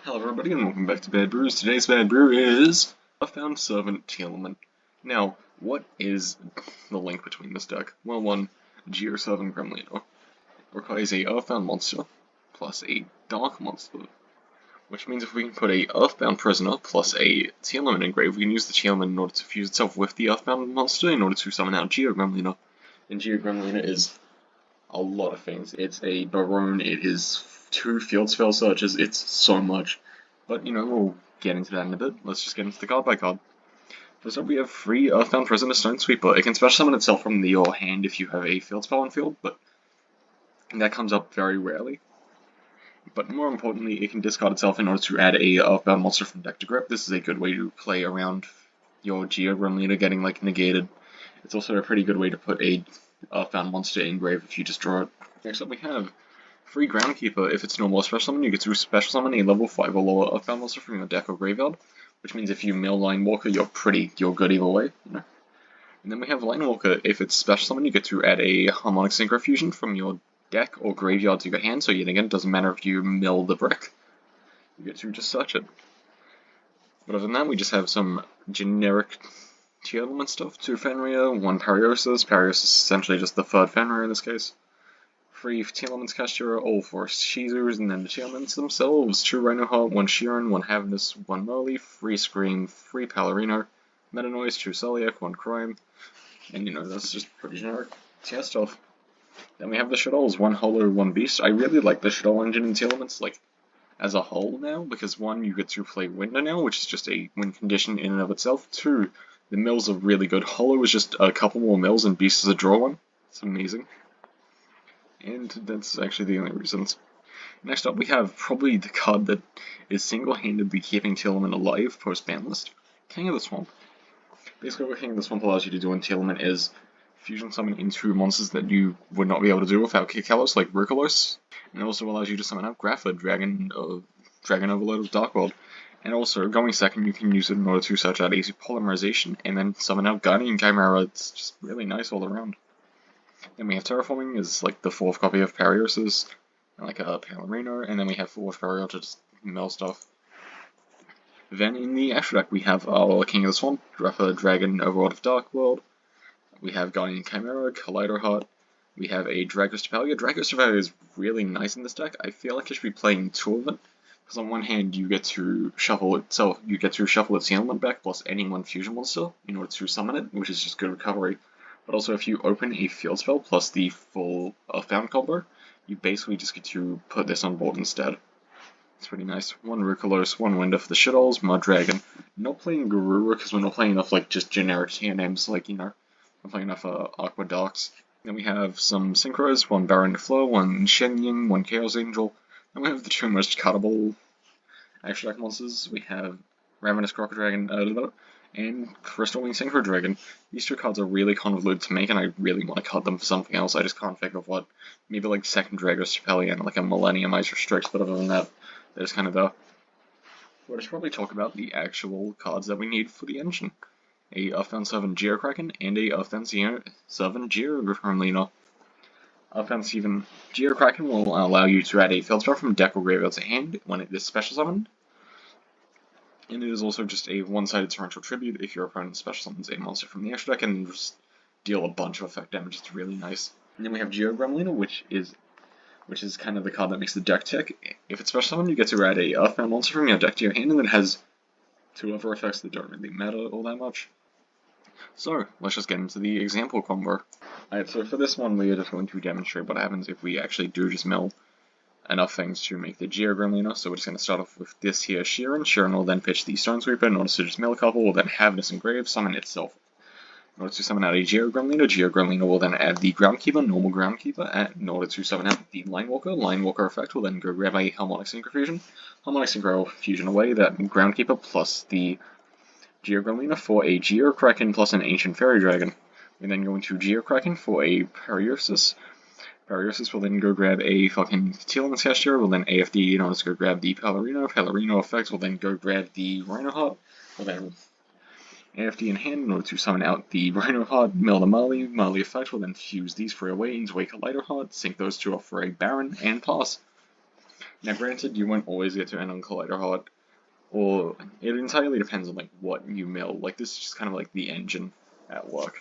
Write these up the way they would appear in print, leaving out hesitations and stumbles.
Hello everybody and welcome back to Bad Brews. Today's Bad Brew is Earthbound Tearlament. Now, what is the link between this deck? Well, one, Geo7 Gremlino requires a Earthbound monster plus a Dark monster, which means if we can put a Earthbound prisoner plus a Tearlament engrave, we can use the Tearlament in order to fuse itself with the Earthbound monster in order to summon out Geo Gremlino. And Geo Gremlino is a lot of things. It's a Baron, it is 2 field spell searches, it's so much. But, we'll get into that in a bit. Let's just get into the card by card. First up, we have 3 Earthbound Prisoner Stone Sweeper. It can special summon itself from your hand if you have a field spell on field, but that comes up very rarely. But more importantly, it can discard itself in order to add a Earthbound monster from deck to grip. This is a good way to play around your Geo Gremlino getting, negated. It's also a pretty good way to put a Earthbound monster engrave if you just draw it. Next up, we have 3 Groundkeeper. If it's normal special summon, you get to special summon a level 5 or lower Earthbound monster from your deck or graveyard, which means if you mill Linewalker, you're good either way, And then we have Linewalker. If it's special summon, you get to add a Harmonic Synchro Fusion from your deck or graveyard to your hand, so yet again, it doesn't matter if you mill the brick. You get to just search it. But other than that, we just have some generic Tearlament stuff. 2 Fenrir, 1 Pariosis. Pariosis is essentially just the 3rd Fenrir in this case. 3 Tearlaments Castura, all 4 Shizus, and then the Tearlaments themselves. 2 Rhino Heart, 1 Sheeran, 1 Havnus, 1 Merly, 3 Scream, 3 Palorino, Meta Noise, 2 Celiac, 1 Crime, and that's just pretty generic tier stuff. Then we have the Shadows, 1 Hollow, 1 Beast. I really like the Shadow engine in Tearlaments, as a whole now, because 1, you get to play Winter now, which is just a win condition in and of itself. 2, the mills are really good. Hollow is just a couple more mills, and Beast is a draw one. It's amazing. And that's actually the only reasons. Next up, we have probably the card that is single-handedly keeping Tearlament alive post-ban list, King of the Swamp. Basically, what King of the Swamp allows you to do in Tearlament is fusion summon into monsters that you would not be able to do without Kikalos, like Rukalos, and it also allows you to summon out Grafford, Dragon Overlord of Dark World. And also, going second, you can use it in order to search out Easy Polymerization, and then summon out Guardian Chimera. It's just really nice all around. Then we have Terraforming is the 4th copy of Pariosis, and a Palorino, and then we have 4th Fario to just mill stuff. Then in the extra deck we have our King of the Swamp, Dragon Overlord of Dark World, we have Guardian Chimera, Collider Heart, we have a Dragos Tapalia. Dragos Tapalia is really nice in this deck. I feel like I should be playing 2 of it, because on one hand you get to shuffle its Sealment back plus any 1 fusion monster in order to summon it, which is just good recovery. But also, if you open a field spell plus the full Earthbound combo, you basically just get to put this on board instead. It's pretty nice. 1 Rukalos, 1 Window for the Shitholes, Mud Dragon. Not playing Garura because we're not playing enough just generic tier names I'm playing enough Aqua Darks. Then we have some Synchros, 1 Baron de Fleur, 1 Shenying, 1 Chaos Angel. Then we have the 2 most cuttable extra deck monsters. We have Ravenous Crocodile and Crystal Wing Synchro Dragon. These 2 cards are really convoluted to make, and I really want to cut them for something else. I just can't think of what. Maybe second Dragos Tapalia and a Millenniumizer Strix, but other than that, they're just kind of there. We'll just probably talk about the actual cards that we need for the engine. A Earthbound 7 Geokraken and a Earthbound 7 Geogremlino. Earthbound 7 Geokraken will allow you to add a field spell from deck or graveyard to hand when it is special summoned. And it is also just a 1-sided torrential tribute if your opponent special summons a monster from the extra deck and just deal a bunch of effect damage. It's really nice. And then we have Geo Gremlino, which is kind of the card that makes the deck tick. If it's special summoned, you get to add a Earthbound monster from your deck to your hand, and it has 2 other effects that don't really matter all that much. So, let's just get into the example combo. Alright, so for this one, we are just going to demonstrate what happens if we actually do just mill enough things to make the Geo Gremlino. So we're just going to start off with this here Sheeran. Sheeran will then pitch the Stone Sweeper in order to just mill a couple, will then have this engrave, summon itself. In order to summon out a Geo Gremlino will then add the Groundkeeper, normal Groundkeeper, in order to summon out the Linewalker. Linewalker effect will then go grab a Harmonic Synchro Fusion. Harmonic Synchro Fusion away that Groundkeeper plus the Geo Gremlino for a Geokraken plus an Ancient Fairy Dragon. We then go into Geokraken for a Pariosis. Pariosis will then go grab a fucking Tearlaments Castura, will then AFD in order to go grab the Palorino. Palorino effect will then go grab the Rhino Heart, will then AFD in hand in order to summon out the Rhino Heart, mill the Marley. Marley effect will then fuse these 3 away into a Collider Heart, sync those 2 off for a Baron, and pass. Now granted, you won't always get to end on Collider Heart, or it entirely depends on like what you mill. Like this is just kind of like the engine at work.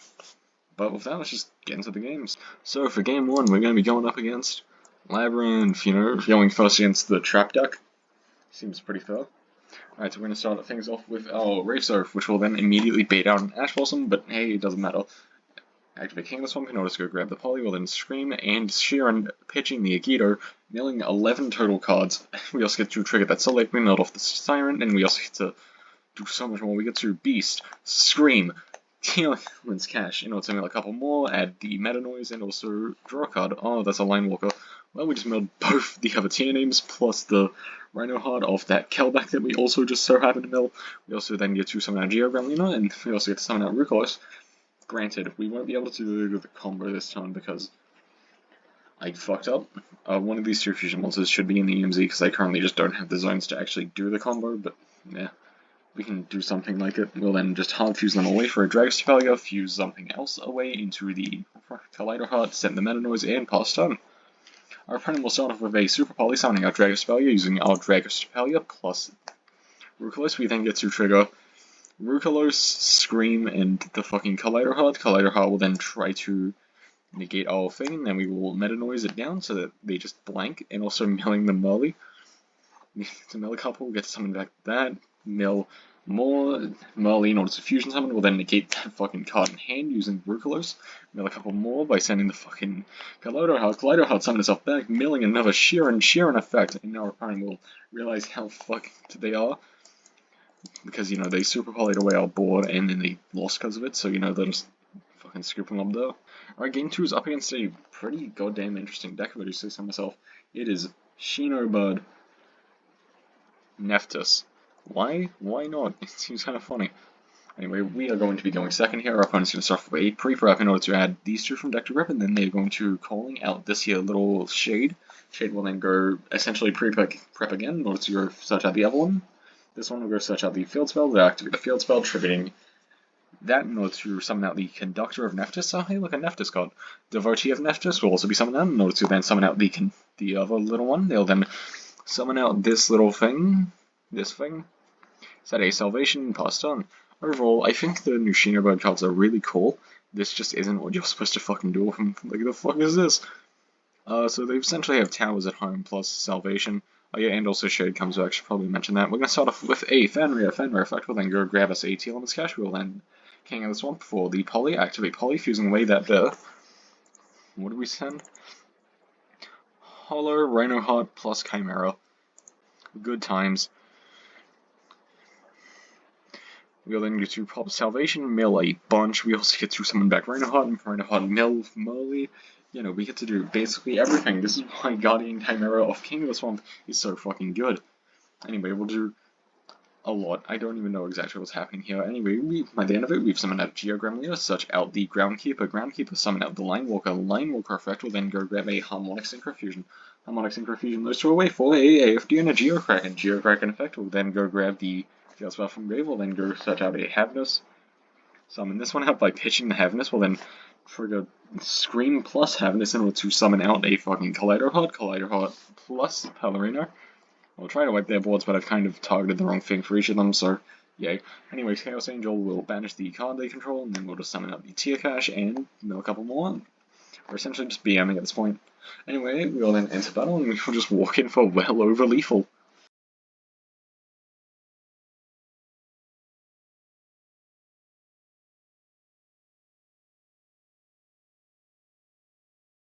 But with that, let's just get into the games. So for game 1, we're going to be going up against Labyrinth, going first against the Trap deck. Seems pretty fair. Alright, so we're going to start things off with our Wraith Surf, which will then immediately bait out an Ash Blossom, but hey, it doesn't matter. Activate King of the Swamp in order to go grab the Poly, we'll then Scream and Sheeran pitching the Agito, milling 11 total cards. We also get to trigger that Select, we milled off the Siren, and we also get to do so much more. We get to Beast, Scream, Tearlament's Cash in order to mill a couple more, add the Meta Noise, and also draw a card. Oh, that's a Line Walker. Well, we just milled both the other tier names plus the Rhino Heart off that Kelback that we also just so happened to mill. We also then get to summon out Geo Gremlina, and we also get to summon out Rukolos. Granted, we won't be able to do the combo this time because I fucked up. One of these two fusion monsters should be in the EMZ because I currently just don't have the zones to actually do the combo, but yeah, we can do something like it. We'll then just hard fuse them away for a Dragon's Failure, fuse something else away into the Collider Heart, send the Meta Noise, and pass turn. Our opponent will start off with a Super Poly summoning our Dragon's Failure using our Dragon's Failure plus Rukolos. We then get to trigger Rukolos, Scream, and the fucking Collider Heart. Collider Heart will then try to negate our thing, and then we will Meta Noise it down so that they just blank, and also milling the Merly. To mill a couple, we'll get to summon back that, mill more Merly in order to fusion summon, we'll then negate that fucking card in hand using Rukolos, mill a couple more by sending the fucking Collider Heart summon itself back, milling another Sheeran effect, and now our opponent will realize how fucked they are. Because, they super polyed away our board and then they lost because of it, so, they'll just fucking scoop them up there. Alright, game 2 is up against a pretty goddamn interesting deck, if I do say so myself. It is Shinobird Nephthys. Why? Why not? It seems kind of funny. Anyway, we are going to be going second here. Our opponent's going to start with a pre-prep in order to add these two from deck to rip, and then they're going to calling out this here little Shade. Shade will then go essentially pre-prep again in order to go search out the other one. This one will go search out the field spell, they'll activate the field spell, triggering that in order to summon out the Conductor of Nephthys. Oh, hey, look, a Nephthys card. Devotee of Nephthys will also be summoned out in order to then summon out the other little one. They'll then summon out this little thing, set a Salvation, pass turn. Overall, I think the new Shinobird cards are really cool. This just isn't what you're supposed to fucking do with them. Like, the fuck is this? So they essentially have towers at home plus Salvation. Oh yeah, and also Shade comes back, should probably mention that. We're going to start off with a Fenrir effect, we'll then go grab us a Tearlament's Cash, we'll then King of the Swamp for the Poly, activate Poly, fusing away that what did we send? Hollow, Rhino Heart plus Chimera. Good times. We'll then get to pop Salvation, mill a bunch, we also get to summon back Rhino Heart, mill Merly. We get to do basically everything. This is why Guardian Chimera of King of the Swamp is so fucking good. Anyway, we'll do a lot. I don't even know exactly what's happening here. Anyway, by the end of it, we've summoned out Geo Gremlina, search out the Groundkeeper, summon out the Line Walker effect will then go grab a Harmonic Synchrofusion. Those two away for a AFD and a Geokraken. Geokraken effect will then go grab the Field Spell from Grave, will then go search out a Havnus. Summon this one out by pitching the Havnus, will then trigger Scream plus Havnus in order to summon out a fucking Collider Heart plus Pellerino. I'll try to wipe their boards, but I've kind of targeted the wrong thing for each of them, so yay. Anyways, Chaos Angel will banish the card they control, and then we'll just summon out the Tier Cache and mill a couple more. We're essentially just BMing at this point. Anyway, we'll then enter battle, and we'll just walk in for well over lethal.